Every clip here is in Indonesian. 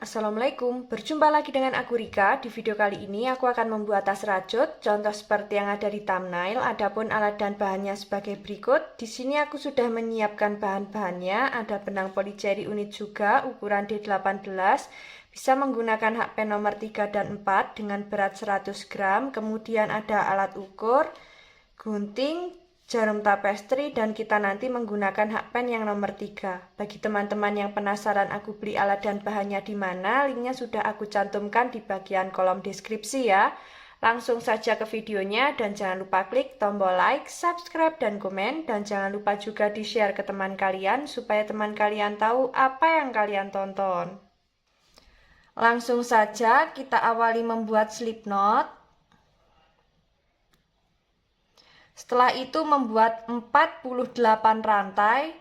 Assalamualaikum. Berjumpa lagi dengan aku Rika. Di video kali ini aku akan membuat tas rajut, contoh seperti yang ada di thumbnail. Adapun alat dan bahannya sebagai berikut. Di sini aku sudah menyiapkan bahan-bahannya. Ada benang polycherry unit juga, ukuran D18. Bisa menggunakan hak pen nomor 3 dan 4 dengan berat 100 gram. Kemudian ada alat ukur, gunting, jarum tapestri, dan kita nanti menggunakan hak pen yang nomor 3. Bagi teman-teman yang penasaran aku beli alat dan bahannya di mana, linknya sudah aku cantumkan di bagian kolom deskripsi ya. Langsung saja ke videonya dan jangan lupa klik tombol like, subscribe, dan komen. Dan jangan lupa juga di-share ke teman kalian supaya teman kalian tahu apa yang kalian tonton. Langsung saja kita awali membuat slip knot. Setelah itu membuat 48 rantai.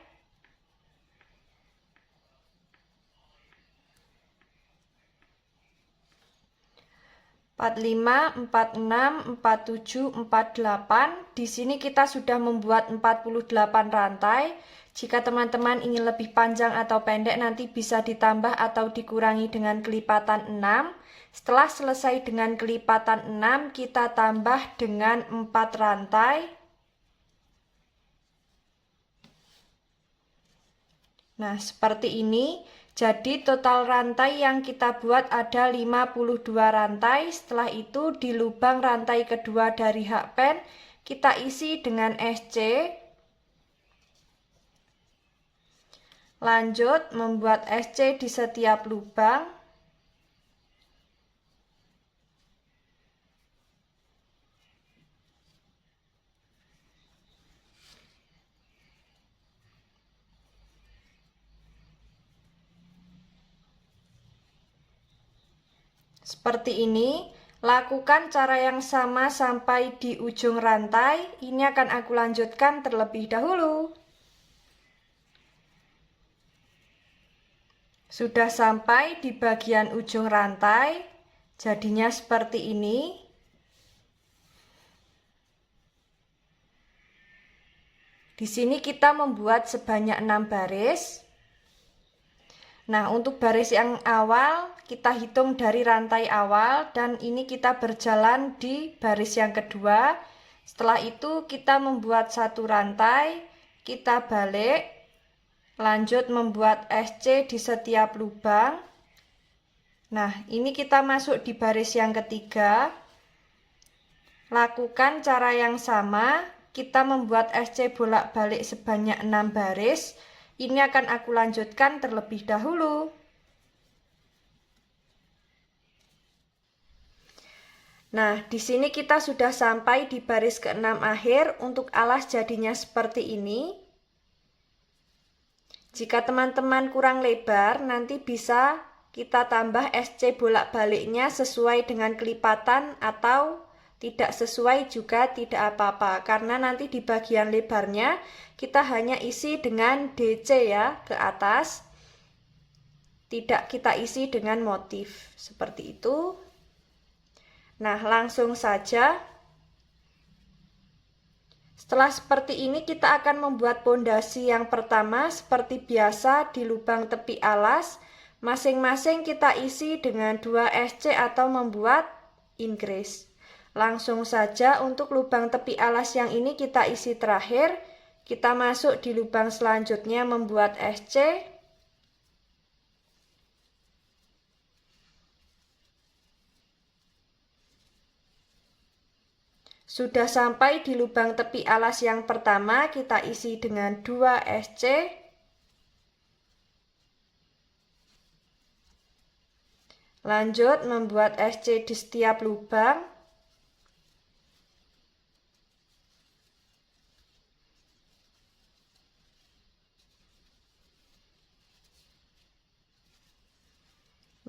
Empat lima, 46, 47, 48. Di sini kita sudah membuat 48 rantai. Jika teman-teman ingin lebih panjang atau pendek nanti bisa ditambah atau dikurangi dengan kelipatan 6. Setelah selesai dengan kelipatan 6, kita tambah dengan 4 rantai. Nah, seperti ini. Jadi total rantai yang kita buat ada 52 rantai. Setelah itu di lubang rantai kedua dari hak pen kita isi dengan SC. Lanjut membuat SC di setiap lubang. Seperti ini. Lakukan cara yang sama sampai di ujung rantai. Ini akan aku lanjutkan terlebih dahulu. Sudah sampai di bagian ujung rantai. Jadinya seperti ini. Di sini kita membuat sebanyak 6 baris. Nah, untuk baris yang awal kita hitung dari rantai awal dan ini kita berjalan di baris yang kedua. Setelah itu kita membuat satu rantai, kita balik, lanjut membuat SC di setiap lubang. Nah, ini kita masuk di baris yang ketiga. Lakukan cara yang sama, kita membuat SC bolak-balik sebanyak 6 baris. Ini akan aku lanjutkan terlebih dahulu. Nah, di sini kita sudah sampai di baris ke-6 akhir. Untuk alas jadinya seperti ini. Jika teman-teman kurang lebar, nanti bisa kita tambah SC bolak-baliknya sesuai dengan kelipatan atau tidak sesuai juga tidak apa-apa, karena nanti di bagian lebarnya kita hanya isi dengan DC ya ke atas, tidak kita isi dengan motif seperti itu. Nah, langsung saja. Setelah seperti ini kita akan membuat pondasi yang pertama seperti biasa di lubang tepi alas. Masing-masing kita isi dengan 2 SC atau membuat increase. Langsung saja untuk lubang tepi alas yang ini kita isi terakhir. Kita masuk di lubang selanjutnya membuat SC. Sudah sampai di lubang tepi alas yang pertama, kita isi dengan 2 SC. Lanjut membuat SC di setiap lubang.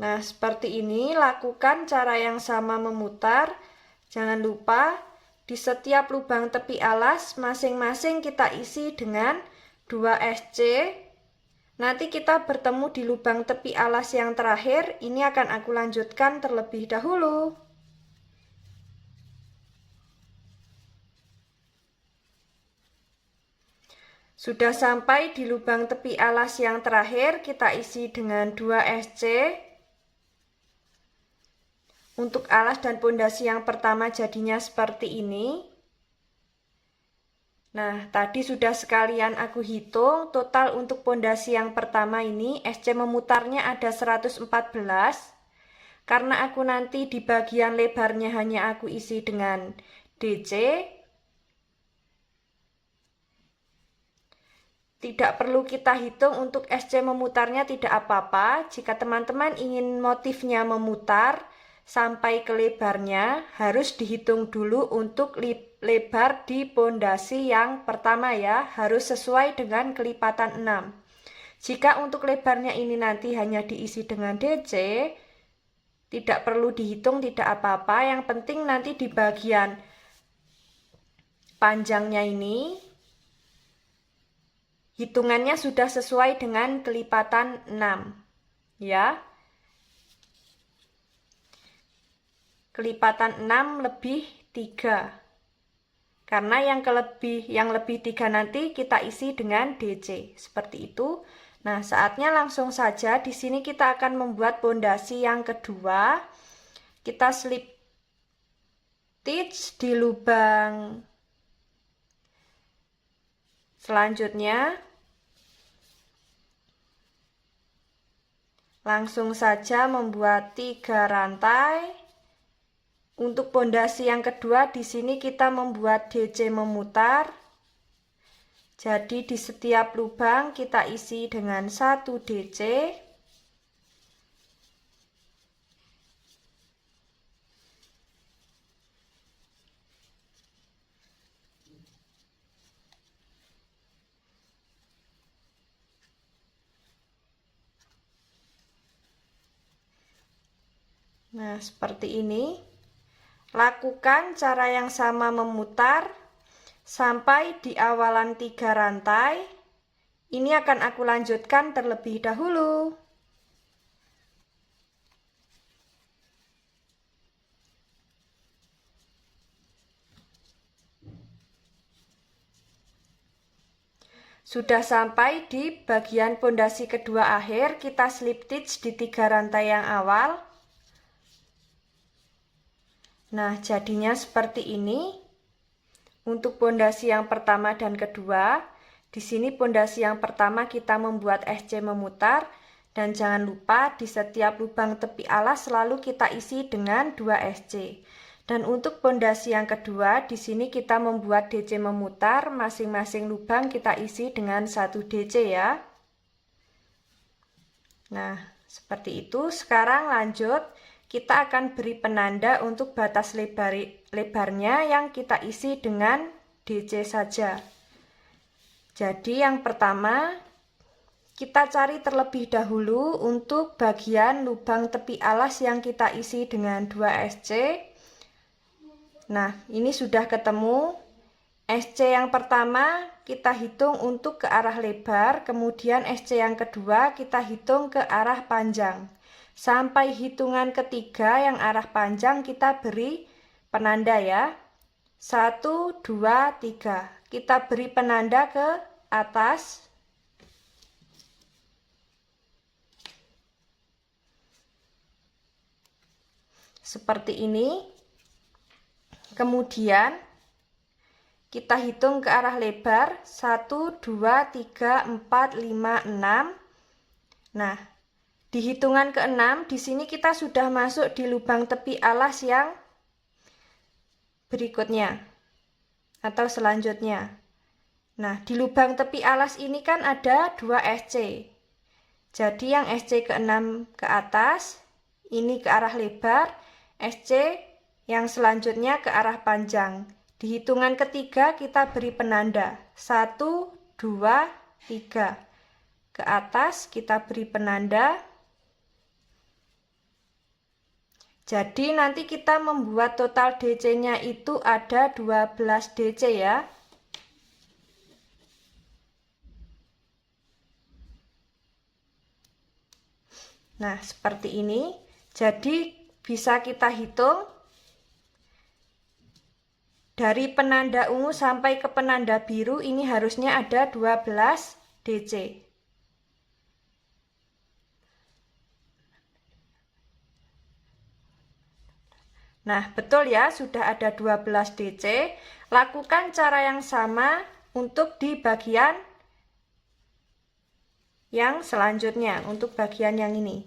Nah, seperti ini, lakukan cara yang sama memutar. Jangan lupa, di setiap lubang tepi alas, masing-masing kita isi dengan 2 SC. Nanti kita bertemu di lubang tepi alas yang terakhir, ini akan aku lanjutkan terlebih dahulu. Sudah sampai di lubang tepi alas yang terakhir, kita isi dengan 2 SC. Untuk alas dan pondasi yang pertama jadinya seperti ini. Nah, tadi sudah sekalian aku hitung total untuk pondasi yang pertama ini SC memutarnya ada 114. Karena aku nanti di bagian lebarnya hanya aku isi dengan DC, tidak perlu kita hitung untuk SC memutarnya, tidak apa-apa. Jika teman-teman ingin motifnya memutar sampai ke lebarnya, harus dihitung dulu untuk lebar di pondasi yang pertama ya, harus sesuai dengan kelipatan 6. Jika untuk lebarnya ini nanti hanya diisi dengan DC, tidak perlu dihitung, tidak apa-apa. Yang penting nanti di bagian panjangnya ini hitungannya sudah sesuai dengan kelipatan 6 ya. Kelipatan 6 lebih 3. Karena yang lebih 3 nanti kita isi dengan DC. Seperti itu. Nah, saatnya langsung saja di sini kita akan membuat pondasi yang kedua. Kita slip stitch di lubang selanjutnya. Langsung saja membuat 3 rantai. Untuk pondasi yang kedua di sini kita membuat DC memutar. Jadi di setiap lubang kita isi dengan 1 DC. Nah, seperti ini. Lakukan cara yang sama memutar sampai di awalan 3 rantai. Ini akan aku lanjutkan terlebih dahulu. Sudah sampai di bagian pondasi kedua akhir, kita slip stitch di 3 rantai yang awal. Nah, jadinya seperti ini. Untuk pondasi yang pertama dan kedua, di sini pondasi yang pertama kita membuat SC memutar, dan jangan lupa di setiap lubang tepi alas selalu kita isi dengan 2 SC. Dan untuk pondasi yang kedua, di sini kita membuat DC memutar, masing-masing lubang kita isi dengan 1 DC ya. Nah, seperti itu. Sekarang lanjut. Kita akan beri penanda untuk batas lebarnya yang kita isi dengan DC saja. Jadi yang pertama, kita cari terlebih dahulu untuk bagian lubang tepi alas yang kita isi dengan 2 SC. Nah, ini sudah ketemu. SC yang pertama kita hitung untuk ke arah lebar, kemudian SC yang kedua kita hitung ke arah panjang. Sampai hitungan ketiga yang arah panjang kita beri penanda ya. 1, 2, 3. Kita beri penanda ke atas. Seperti ini. Kemudian kita hitung ke arah lebar. 1, 2, 3, 4, 5, 6. Nah, di hitungan ke-6, di sini kita sudah masuk di lubang tepi alas yang berikutnya atau selanjutnya. Nah, di lubang tepi alas ini kan ada 2 SC. Jadi yang SC ke-6 ke atas, ini ke arah lebar, SC yang selanjutnya ke arah panjang. Di hitungan ketiga kita beri penanda. 1, 2, 3. Ke atas kita beri penanda. Jadi nanti kita membuat total DC-nya itu ada 12 DC ya. Nah, seperti ini. Jadi bisa kita hitung dari penanda ungu sampai ke penanda biru ini harusnya ada 12 DC. Nah, betul ya, sudah ada 12 DC. Lakukan cara yang sama untuk di bagian yang selanjutnya, untuk bagian yang ini.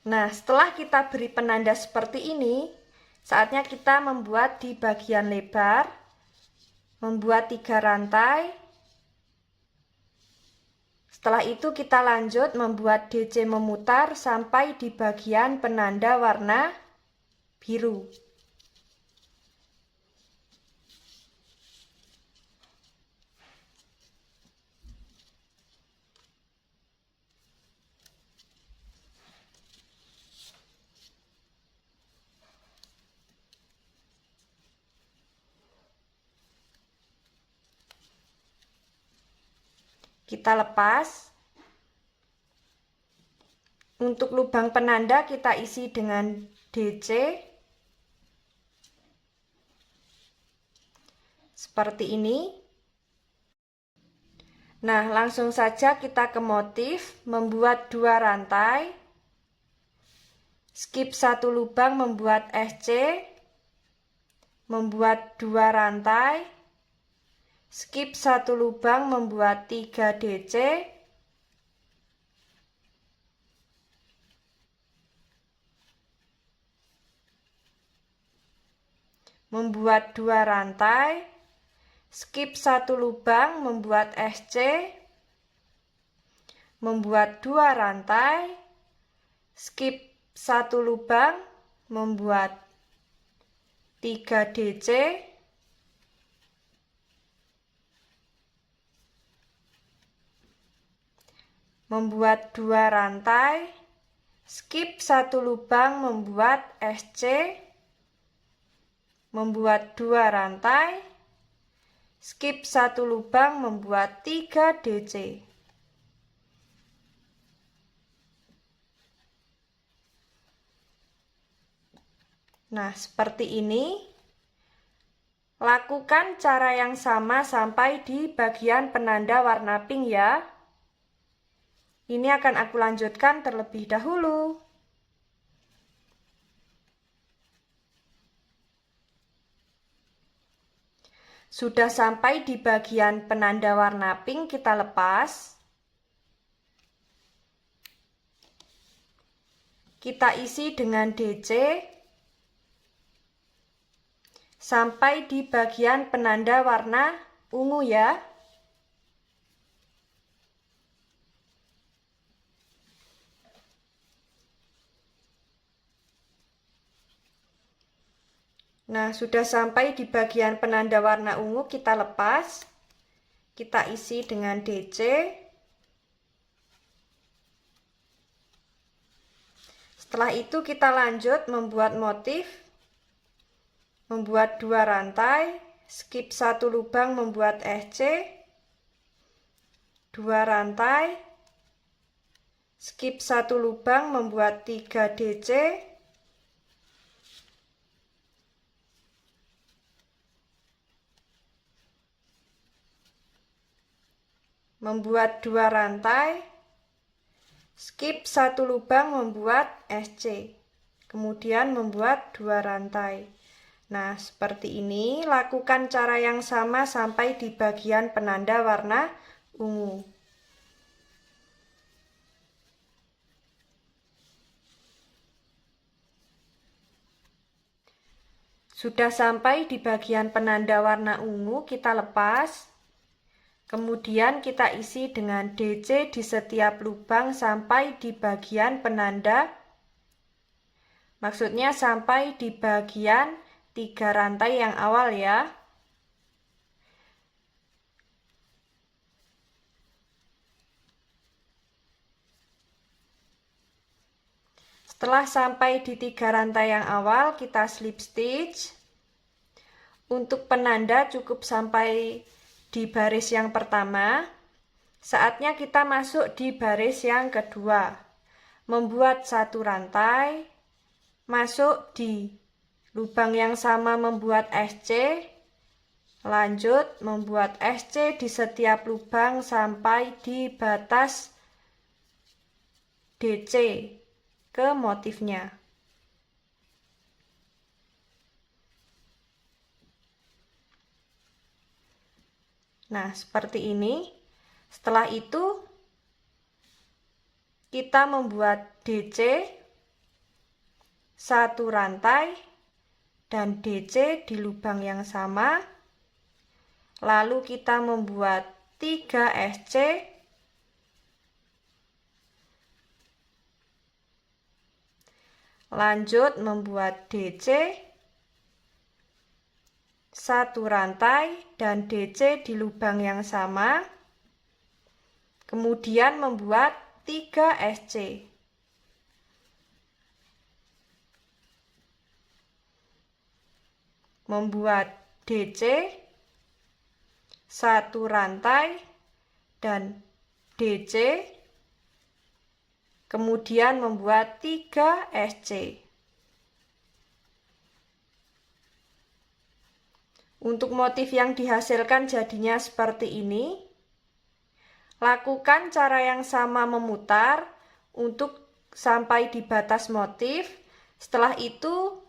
Nah, setelah kita beri penanda seperti ini, saatnya kita membuat di bagian lebar, membuat 3 rantai. Setelah itu kita lanjut membuat DC memutar sampai di bagian penanda warna biru. Kita lepas. Untuk lubang penanda kita isi dengan DC. Seperti ini. Nah, langsung saja kita ke motif, membuat 2 rantai. Skip 1 lubang, membuat SC. Membuat 2 rantai. Skip 1 lubang, membuat 3 DC. Membuat 2 rantai. Skip 1 lubang, membuat SC. Membuat 2 rantai. Skip 1 lubang, membuat 3 DC. Membuat 2 rantai. Skip 1 lubang, membuat SC. Membuat 2 rantai. Skip 1 lubang, membuat 3 DC. Nah, seperti ini. Lakukan cara yang sama sampai di bagian penanda warna pink ya. Ini akan aku lanjutkan terlebih dahulu. Sudah sampai di bagian penanda warna pink, kita lepas. Kita isi dengan DC. Sampai di bagian penanda warna ungu ya. Nah, sudah sampai di bagian penanda warna ungu, kita lepas. Kita isi dengan DC. Setelah itu kita lanjut membuat motif. Membuat 2 rantai. Skip 1 lubang, membuat SC. 2 rantai. Skip 1 lubang, membuat 3 DC. Membuat 2 rantai. Skip 1 lubang, membuat SC. Kemudian membuat 2 rantai. Nah, seperti ini. Lakukan cara yang sama sampai di bagian penanda warna ungu. Sudah sampai di bagian penanda warna ungu, kita lepas. Kemudian kita isi dengan DC di setiap lubang sampai di bagian penanda. Maksudnya sampai di bagian 3 rantai yang awal ya. Setelah sampai di 3 rantai yang awal, kita slip stitch. Untuk penanda cukup sampai di baris yang pertama. Saatnya kita masuk di baris yang kedua. Membuat 1 rantai, masuk di lubang yang sama membuat SC, lanjut membuat SC di setiap lubang sampai di batas DC ke motifnya. Nah, seperti ini. Setelah itu kita membuat DC 1 rantai dan DC di lubang yang sama. Lalu kita membuat 3 SC. Lanjut membuat DC 1 rantai dan DC di lubang yang sama. Kemudian membuat 3 SC. Membuat DC 1 rantai dan DC. Kemudian membuat 3 SC. Untuk motif yang dihasilkan jadinya seperti ini. Lakukan cara yang sama memutar untuk sampai di batas motif. Setelah itu,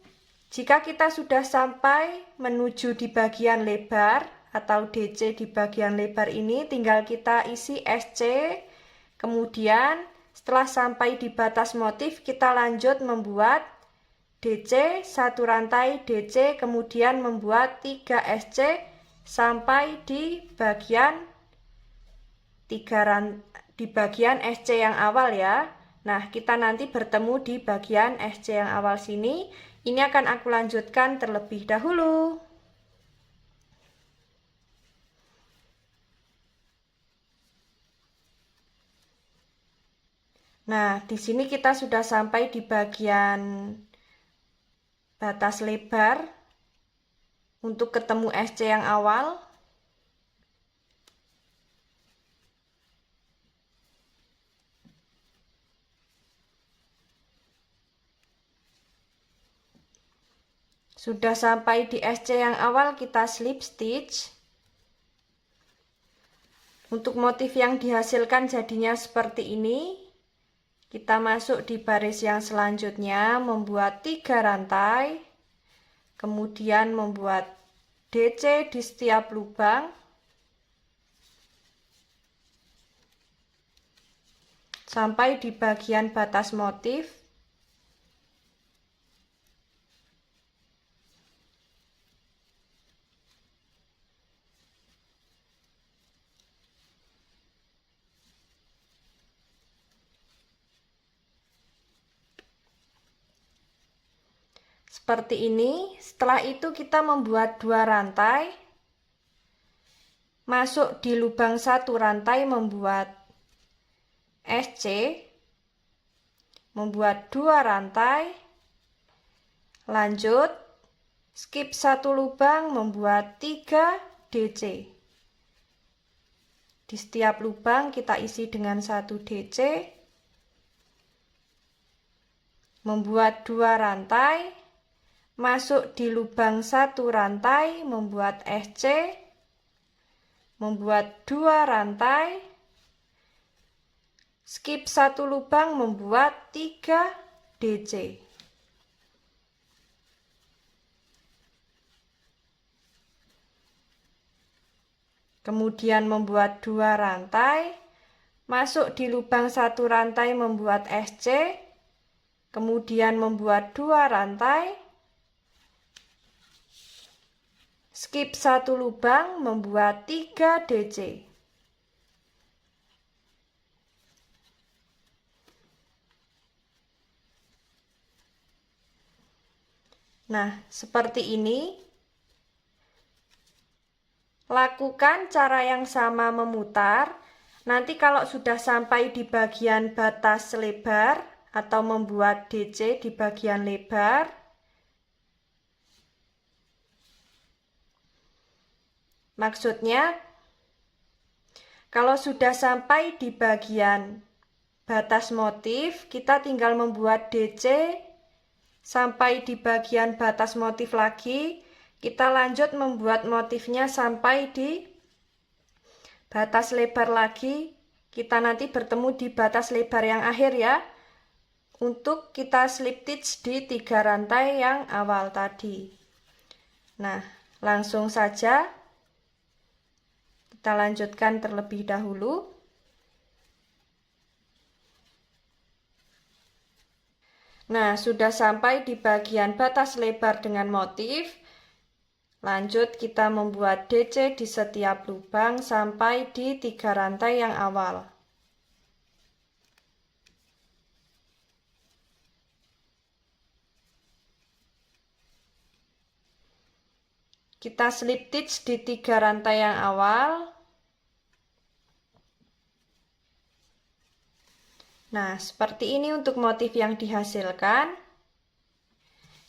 jika kita sudah sampai menuju di bagian lebar atau DC di bagian lebar ini, tinggal kita isi SC. Kemudian setelah sampai di batas motif, kita lanjut membuat DC 1 rantai DC, kemudian membuat 3 SC sampai di bagian SC yang awal ya. Nah, kita nanti bertemu di bagian SC yang awal sini. Ini akan aku lanjutkan terlebih dahulu. Nah, di sini kita sudah sampai di bagian batas lebar untuk ketemu SC yang awal. Sudah sampai di SC yang awal, kita slip stitch. Untuk motif yang dihasilkan jadinya seperti ini. Kita masuk di baris yang selanjutnya, membuat 3 rantai. Kemudian membuat DC di setiap lubang. Sampai di bagian batas motif. Seperti ini. Setelah itu kita membuat 2 rantai. Masuk di lubang 1 rantai membuat SC. Membuat 2 rantai. Lanjut skip 1 lubang membuat 3 DC. Di setiap lubang kita isi dengan 1 DC. Membuat 2 rantai. Masuk di lubang 1 rantai, membuat SC, membuat 2 rantai, skip 1 lubang, membuat 3 DC. Kemudian membuat 2 rantai, masuk di lubang 1 rantai, membuat SC, kemudian membuat 2 rantai, skip 1 lubang, membuat 3 DC. Nah, seperti ini. Lakukan cara yang sama memutar. Nanti kalau sudah sampai di bagian batas lebar atau membuat DC di bagian lebar. Maksudnya, kalau sudah sampai di bagian batas motif, kita tinggal membuat DC sampai di bagian batas motif lagi. Kita lanjut membuat motifnya sampai di batas lebar lagi. Kita nanti bertemu di batas lebar yang akhir ya. Untuk kita slip stitch di 3 rantai yang awal tadi. Nah, langsung saja kita lanjutkan terlebih dahulu. Nah, sudah sampai di bagian batas lebar dengan motif. Lanjut kita membuat DC di setiap lubang sampai di 3 rantai yang awal. Kita slip stitch di 3 rantai yang awal. Nah, seperti ini untuk motif yang dihasilkan.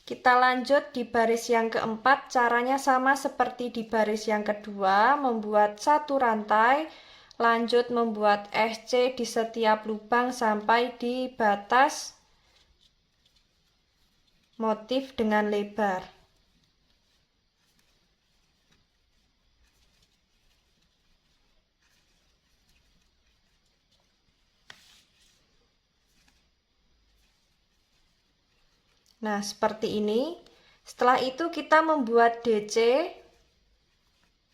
Kita lanjut di baris yang keempat, caranya sama seperti di baris yang kedua, membuat 1 rantai, lanjut membuat SC di setiap lubang sampai di batas motif dengan lebar. Nah, seperti ini. Setelah itu kita membuat DC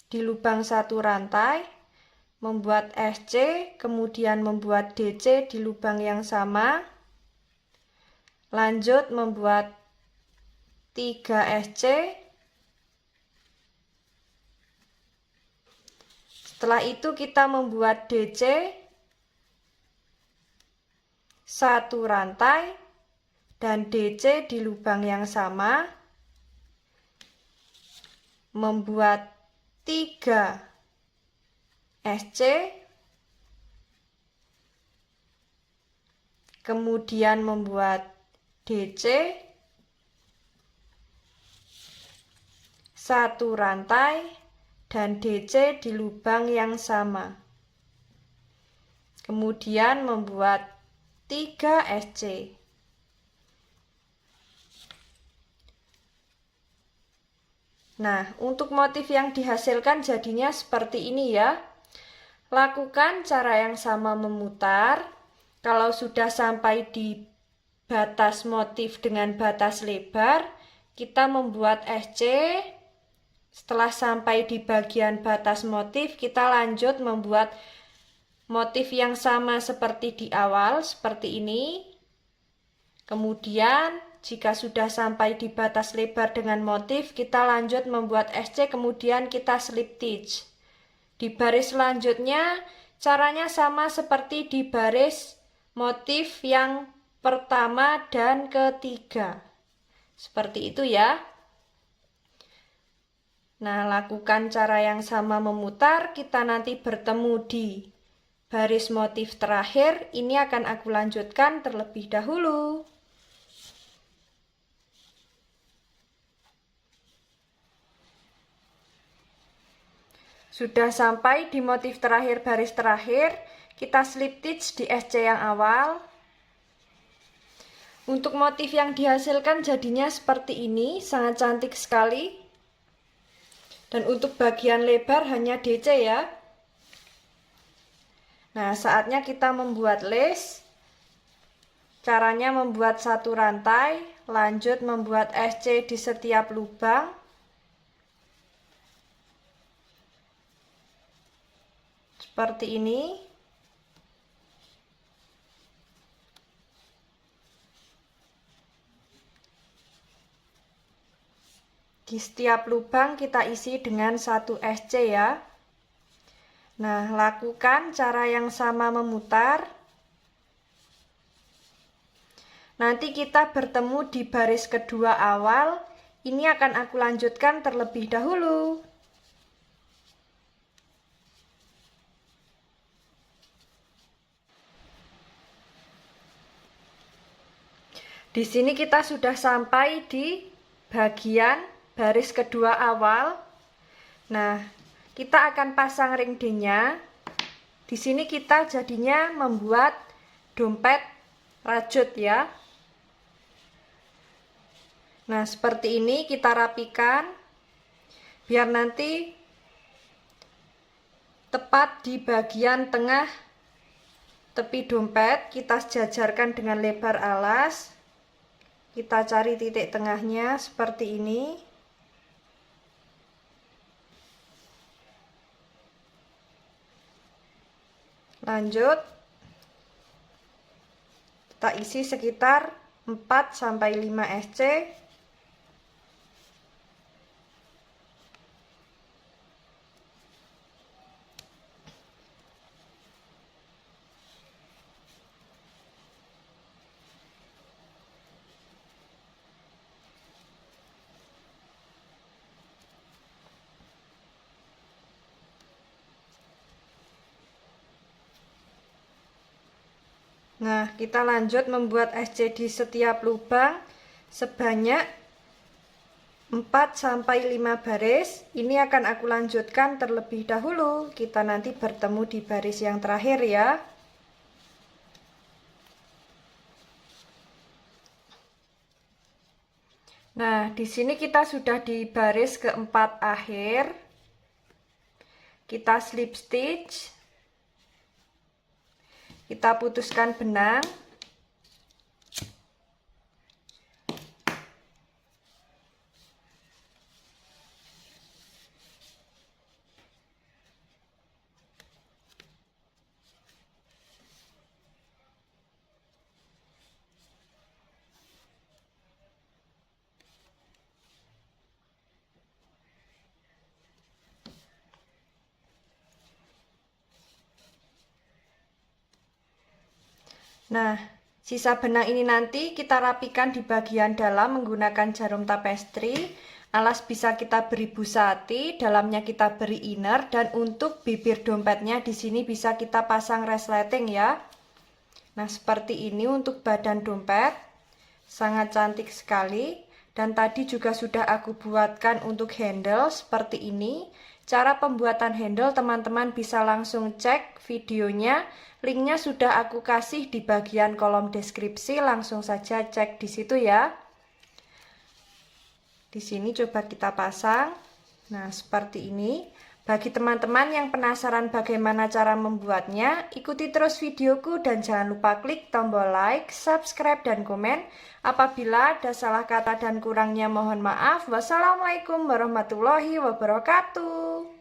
di lubang 1 rantai, membuat SC, kemudian membuat DC di lubang yang sama. Lanjut membuat 3 SC. Setelah itu kita membuat DC 1 rantai dan DC di lubang yang sama, membuat 3 SC, kemudian membuat DC 1 rantai dan DC di lubang yang sama, kemudian membuat 3 SC. Nah, untuk motif yang dihasilkan jadinya seperti ini ya. Lakukan cara yang sama memutar. Kalau sudah sampai di batas motif dengan batas lebar, kita membuat SC. Setelah sampai di bagian batas motif, kita lanjut membuat motif yang sama seperti di awal, seperti ini. Kemudian jika sudah sampai di batas lebar dengan motif, kita lanjut membuat SC, kemudian kita slip stitch. Di baris selanjutnya, caranya sama seperti di baris motif yang pertama dan ketiga. Seperti itu ya. Nah, lakukan cara yang sama memutar, kita nanti bertemu di baris motif terakhir. Ini akan aku lanjutkan terlebih dahulu. Sudah sampai di motif terakhir baris terakhir, kita slip stitch di SC yang awal. Untuk motif yang dihasilkan jadinya seperti ini, sangat cantik sekali. Dan untuk bagian lebar hanya DC ya. Nah, saatnya kita membuat lace. Caranya membuat 1 rantai, lanjut membuat SC di setiap lubang. Seperti ini. Di setiap lubang kita isi dengan 1 SC ya. Nah, lakukan cara yang sama memutar. Nanti kita bertemu di baris kedua awal. Ini akan aku lanjutkan terlebih dahulu. Di sini kita sudah sampai di bagian baris kedua awal. Nah, kita akan pasang ring D-nya. Di sini kita jadinya membuat dompet rajut ya. Nah, seperti ini kita rapikan biar nanti tepat di bagian tengah tepi dompet. Kita sejajarkan dengan lebar alas. Kita cari titik tengahnya seperti ini. Lanjut, kita isi sekitar 4-5 SC. Nah, kita lanjut membuat SC di setiap lubang sebanyak 4-5 baris. Ini akan aku lanjutkan terlebih dahulu. Kita nanti bertemu di baris yang terakhir ya. Nah, di sini kita sudah di baris keempat akhir. Kita slip stitch. Kita putuskan benang. Nah, sisa benang ini nanti kita rapikan di bagian dalam menggunakan jarum tapestri. Alas bisa kita beri busati, dalamnya kita beri inner, dan untuk bibir dompetnya di sini bisa kita pasang resleting ya. Nah, seperti ini untuk badan dompet. Sangat cantik sekali. Dan tadi juga sudah aku buatkan untuk handle seperti ini. Cara pembuatan handle teman-teman bisa langsung cek videonya. Linknya sudah aku kasih di bagian kolom deskripsi. Langsung saja cek di situ ya. Di sini coba kita pasang. Nah, seperti ini. Bagi teman-teman yang penasaran bagaimana cara membuatnya, ikuti terus videoku dan jangan lupa klik tombol like, subscribe, dan komen. Apabila ada salah kata dan kurangnya mohon maaf. Wassalamualaikum warahmatullahi wabarakatuh.